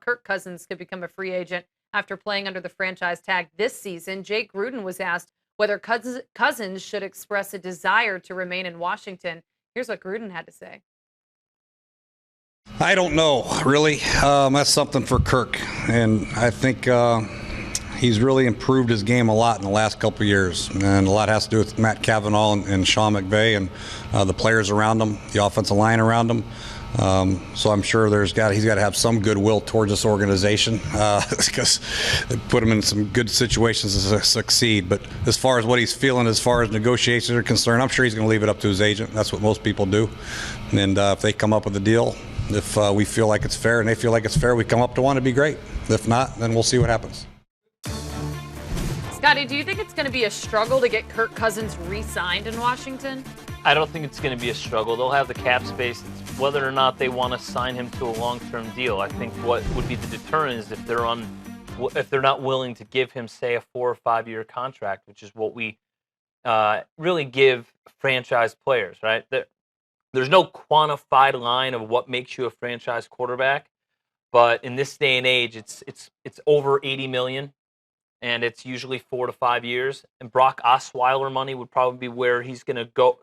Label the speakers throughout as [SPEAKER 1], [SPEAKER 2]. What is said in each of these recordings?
[SPEAKER 1] Kirk Cousins could become a free agent after playing under the franchise tag this season. Jay Gruden was asked whether Cousins should express a desire to remain in Washington. Here's what Gruden had to say.
[SPEAKER 2] I don't know, really. That's something for Kirk. And I think he's really improved his game a lot in the last couple of years. And a lot has to do with Matt Cavanaugh and Sean McVay and the players around him, the offensive line around him. So I'm sure he's got to have some goodwill towards this organization because they put him in some good situations to succeed. But as far as what he's feeling, as far as negotiations are concerned, I'm sure he's going to leave it up to his agent. That's what most people do. And if they come up with a deal, if we feel like it's fair and they feel like it's fair, we come up to one, it'd be great. If not, then we'll see what happens.
[SPEAKER 1] Scotty, do you think it's going to be a struggle to get Kirk Cousins re-signed in Washington?
[SPEAKER 3] I don't think it's going to be a struggle. They'll have the cap space. It's whether or not they want to sign him to a long-term deal. I think what would be the deterrent is if they're not willing to give him, say, a 4 or 5 year contract, which is what we really give franchise players, right? There's no quantified line of what makes you a franchise quarterback, but in this day and age, it's over $80 million. And it's usually 4 to 5 years. And Brock Osweiler money would probably be where he's going to go,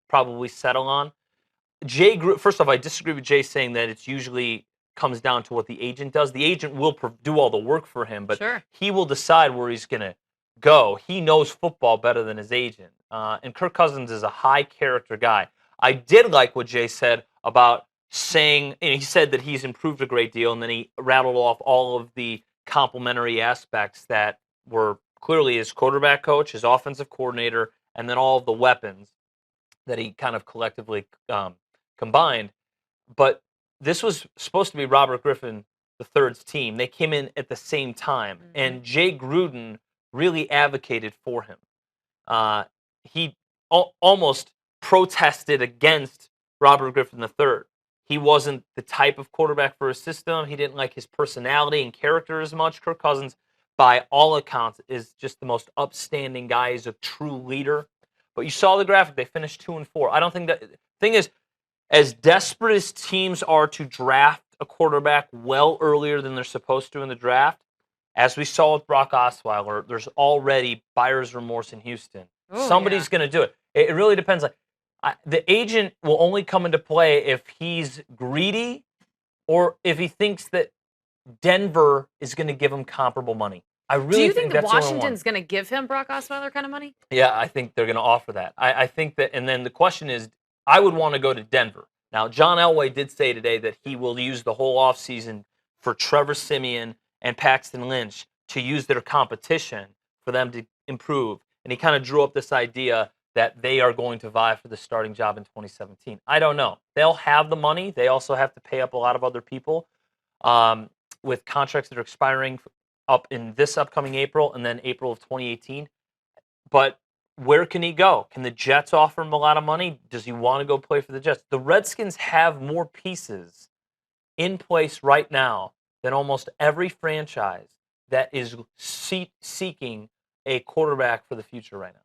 [SPEAKER 3] probably settle on. First off, I disagree with Jay saying that it's usually comes down to what the agent does. The agent will do all the work for him, but
[SPEAKER 1] Sure.
[SPEAKER 3] He will decide where he's going to go. He knows football better than his agent. And Kirk Cousins is a high-character guy. I did like what Jay said about saying, he said that he's improved a great deal, and then he rattled off all of the complementary aspects that were clearly his quarterback coach, his offensive coordinator, and then all of the weapons that he kind of collectively combined. But this was supposed to be Robert Griffin III's team. They came in at the same time, and Jay Gruden really advocated for him. He almost protested against Robert Griffin III. He wasn't the type of quarterback for his system. He didn't like his personality and character as much. Kirk Cousins, by all accounts, is just the most upstanding guy. He's a true leader. But you saw the graphic. They finished 2-4. I don't think that... The thing is, as desperate as teams are to draft a quarterback well earlier than they're supposed to in the draft, as we saw with Brock Osweiler, there's already buyer's remorse in Houston. Somebody's going to do it. It really depends. The agent will only come into play if he's greedy or if he thinks that Denver is going to give him comparable money. I really
[SPEAKER 1] Do you think
[SPEAKER 3] that's
[SPEAKER 1] Washington's going to give him Brock Osweiler kind of money?
[SPEAKER 3] Yeah, I think they're going to offer that. I think that, and then the question is, I would want to go to Denver. Now, John Elway did say today that he will use the whole offseason for Trevor Siemian and Paxton Lynch to use their competition for them to improve. And he kind of drew up this idea that they are going to vie for the starting job in 2017. I don't know. They'll have the money. They also have to pay up a lot of other people with contracts that are expiring up in this upcoming April and then April of 2018. But where can he go? Can the Jets offer him a lot of money? Does he want to go play for the Jets? The Redskins have more pieces in place right now than almost every franchise that is seeking a quarterback for the future right now.